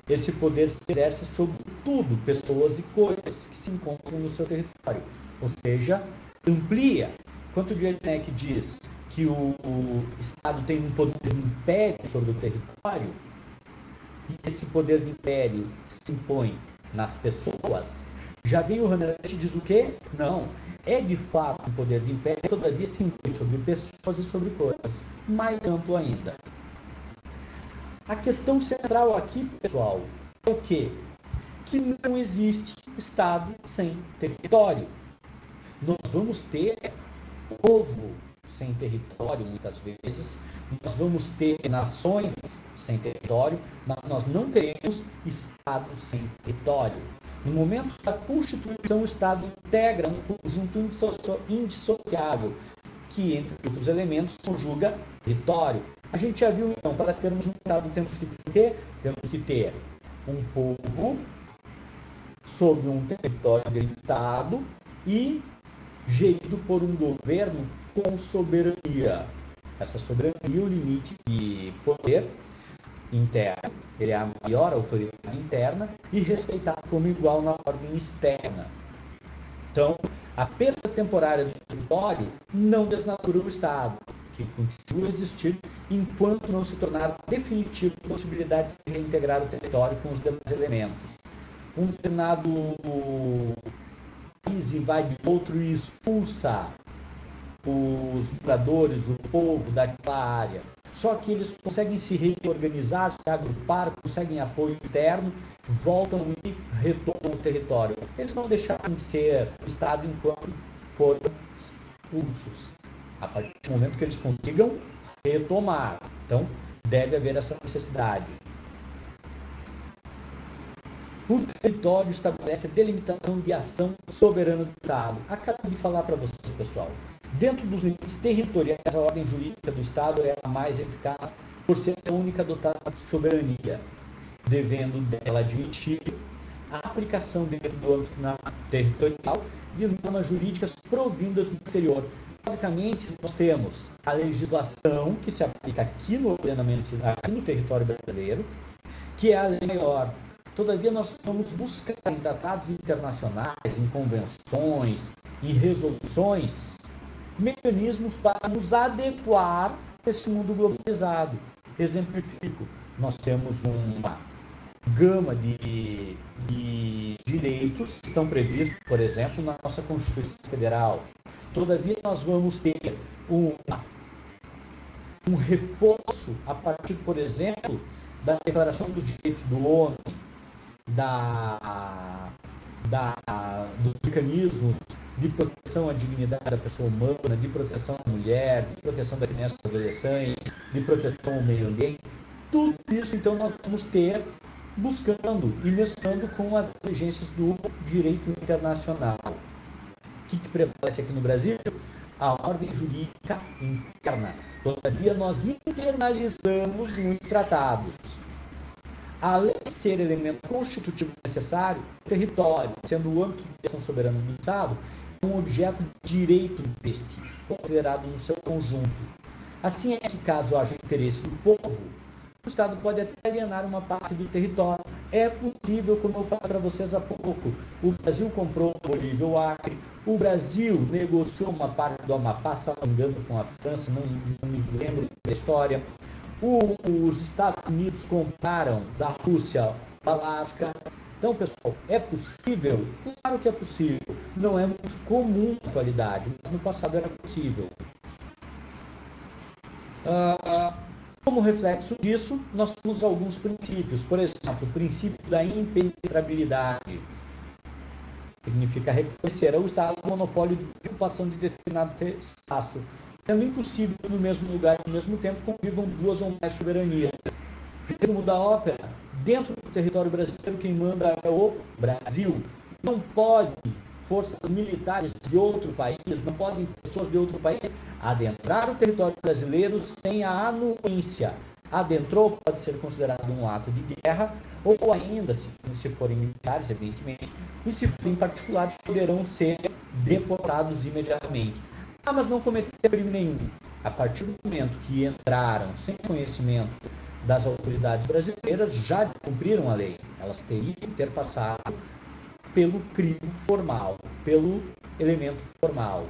Esse poder se exerce sobre tudo, pessoas e coisas que se encontram no seu território. Ou seja, amplia. Quanto o Werneck diz que o Estado tem um poder de império sobre o território, e esse poder de império se impõe nas pessoas, já vem o Hannah e diz o quê? Não, é de fato um poder de império, todavia se impõe sobre pessoas e sobre coisas. Mais amplo ainda. A questão central aqui, pessoal, é o quê? Que não existe Estado sem território. Nós vamos ter povo sem território, muitas vezes, nós vamos ter nações sem território, mas nós não teremos Estado sem território. No momento da Constituição, o Estado integra um conjunto indissociável, que, entre outros elementos, conjuga território. A gente já viu, então, para termos um Estado, temos que ter, um povo sob um território delimitado e gerido por um governo com soberania. Essa soberania, o limite de poder interno, ele é a maior autoridade interna e respeitado como igual na ordem externa. Então, a perda temporária do território não desnatura o Estado, que continua a existir enquanto não se tornar definitiva a possibilidade de se reintegrar o território com os demais elementos. Um determinado país invade outro e expulsa os moradores, o povo daquela área. Só que eles conseguem se reorganizar, se agrupar, conseguem apoio interno, voltam e retomam o território. Eles não deixaram de ser Estado enquanto foram expulsos. A partir do momento que eles consigam retomar. Então, deve haver essa necessidade. O território estabelece a delimitação de ação soberana do Estado. Acabo de falar para vocês, pessoal. Dentro dos limites territoriais, a ordem jurídica do Estado é a mais eficaz por ser a única dotada de soberania, devendo dela admitir a aplicação dentro do âmbito territorial de normas jurídicas provindas do exterior. Basicamente, nós temos a legislação que se aplica aqui no ordenamento, aqui no território brasileiro, que é a lei maior. Todavia, nós vamos buscar em tratados internacionais, em convenções, em resoluções, mecanismos para nos adequar a esse mundo globalizado. Exemplifico, nós temos uma gama de direitos que estão previstos, por exemplo, na nossa Constituição Federal. Todavia, nós vamos ter um reforço a partir, por exemplo, da Declaração dos Direitos do Homem, dos mecanismos de proteção à dignidade da pessoa humana, de proteção à mulher, de proteção da criança e do adolescente, de proteção ao meio ambiente. Tudo isso, então, nós vamos ter buscando e mesclando com as exigências do direito internacional. O que prevalece aqui no Brasil? A ordem jurídica interna. Todavia, nós internalizamos muitos tratados. Além de ser elemento constitutivo necessário, o território, sendo o âmbito de ação soberana do Estado, é um objeto de direito deste, considerado no seu conjunto. Assim é que, caso haja interesse do povo, o Estado pode até alienar uma parte do território. É possível, como eu falei para vocês há pouco, o Brasil comprou o Bolívia, o Acre, o Brasil negociou uma parte do Amapá, se não me engano, com a França, não me lembro da história. Os Estados Unidos compraram da Rússia o Alasca. Então, pessoal, é possível? Claro que é possível. Não é muito comum na atualidade, mas no passado era possível. Como reflexo disso, nós temos alguns princípios. Por exemplo, o princípio da impenetrabilidade. Significa reconhecer ao Estado o monopólio de ocupação de determinado espaço, sendo impossível que no mesmo lugar e ao mesmo tempo convivam duas ou mais soberanias. Resumo da ópera: dentro do território brasileiro, quem manda é o Brasil. Não pode forças militares de outro país, não podem pessoas de outro país adentrar o território brasileiro sem a anuência. Adentrou, pode ser considerado um ato de guerra, ou ainda, se forem militares, evidentemente, e se forem particulares, poderão ser deportados imediatamente. Mas não cometeram crime nenhum. A partir do momento que entraram sem conhecimento das autoridades brasileiras já cumpriram a lei. Elas teriam que ter passado pelo crime formal, pelo elemento formal.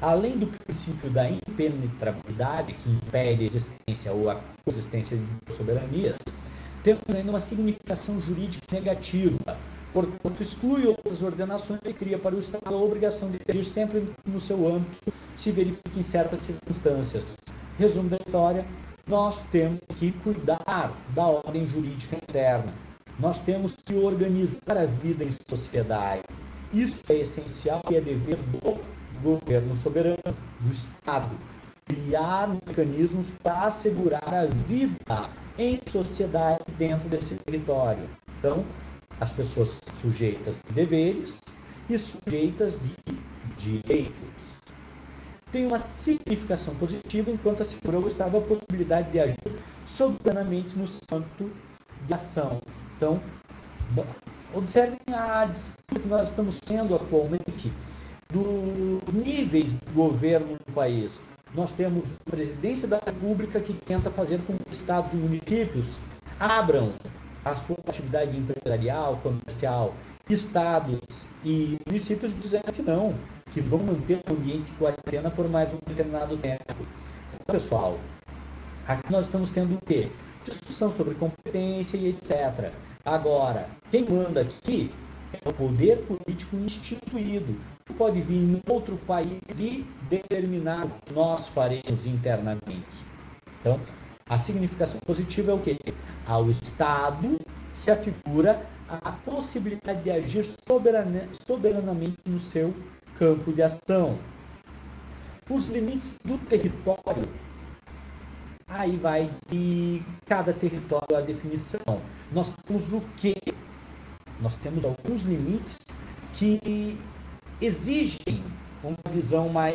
Além do princípio da impenetrabilidade, que impede a existência ou a coexistência de soberania, temos ainda uma significação jurídica negativa, portanto, exclui outras ordenações e cria para o Estado a obrigação de agir sempre no seu âmbito, se verifica em certas circunstâncias. Resumo da história, nós temos que cuidar da ordem jurídica interna. Nós temos que organizar a vida em sociedade. Isso é essencial e é dever do governo soberano, do Estado, criar mecanismos para assegurar a vida em sociedade dentro desse território. Então, as pessoas sujeitas de deveres e sujeitas de direitos. Tem uma significação positiva enquanto assegura ao Estado a possibilidade de agir soberanamente no âmbito de ação. Então, observem a disputa que nós estamos tendo atualmente dos níveis de governo no país. Nós temos a presidência da República que tenta fazer com que estados e municípios abram a sua atividade empresarial, comercial, estados e municípios dizendo que não, que vão manter o ambiente de quarentena por mais um determinado tempo. Então, pessoal, aqui nós estamos tendo o quê? Discussão sobre competência e etc. Agora, quem manda aqui é o poder político instituído. Pode vir em outro país e determinar o que nós faremos internamente. Então, a significação positiva é o quê? Ao Estado se afigura a possibilidade de agir soberanamente no seu campo de ação. Os limites do território, aí vai de cada território a definição. Nós temos o quê? Nós temos alguns limites que exigem uma visão mais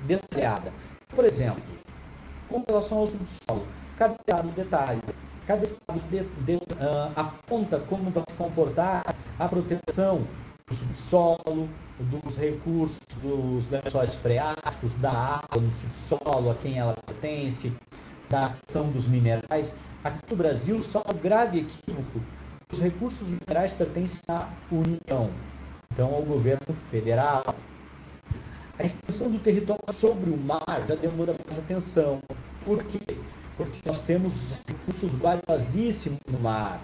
detalhada. Por exemplo, com relação ao subsolo, cada estado detalha, cada estado aponta como vai se comportar a proteção do subsolo, dos recursos, dos lençóis freáticos, da água no subsolo, a quem ela pertence, da questão dos minerais. Aqui no Brasil, só um grave equívoco: os recursos minerais pertencem à União, então ao governo federal. A extensão do território sobre o mar já demora mais atenção. Por quê? Porque nós temos recursos valiosíssimos no mar.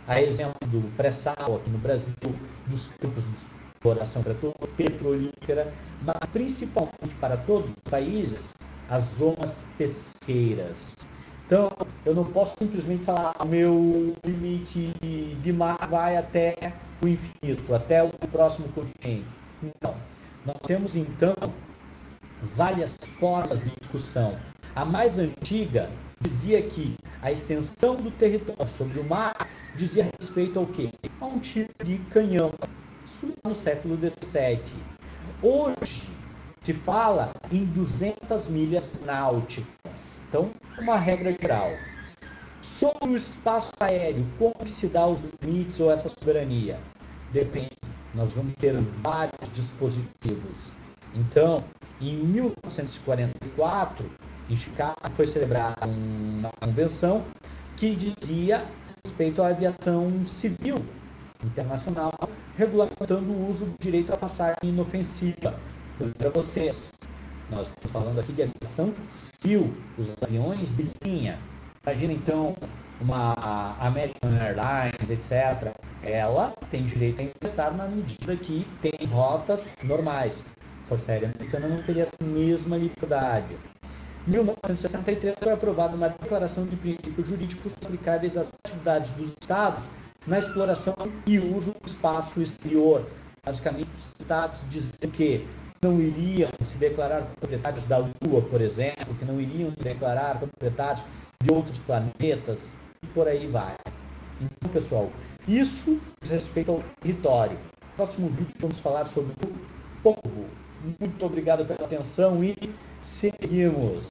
A exemplo do pré-sal aqui no Brasil, dos campos de exploração petrolífera, mas principalmente para todos os países, as zonas pesqueiras. Então, eu não posso simplesmente falar o meu limite de mar vai até o infinito, até o próximo continente. Não. Nós temos, então, várias formas de discussão. A mais antiga dizia que a extensão do território sobre o mar dizia respeito ao quê? A um tiro de canhão. Isso no século XVII. Hoje se fala em 200 milhas náuticas. Então, uma regra geral. Sobre o espaço aéreo, como que se dá os limites ou essa soberania? Depende. Nós vamos ter vários dispositivos. Então, em 1944, em Chicago, foi celebrada uma convenção que dizia respeito à aviação civil internacional, regulamentando o uso do direito à passagem inofensiva. Para vocês, nós estamos falando aqui de aviação civil, os aviões de linha. Imagina então uma American Airlines, etc. Ela tem direito a ingressar na medida que tem rotas normais. A Força Aérea Americana não teria a mesma liberdade. Em 1963 foi aprovada uma declaração de princípios jurídicos aplicáveis às atividades dos Estados na exploração e uso do espaço exterior. Basicamente, os Estados diziam que não iriam se declarar proprietários da Lua, por exemplo, que não iriam se declarar proprietários de outros planetas, e por aí vai. Então, pessoal, isso diz respeito ao território. No próximo vídeo vamos falar sobre o povo. Muito obrigado pela atenção e seguimos.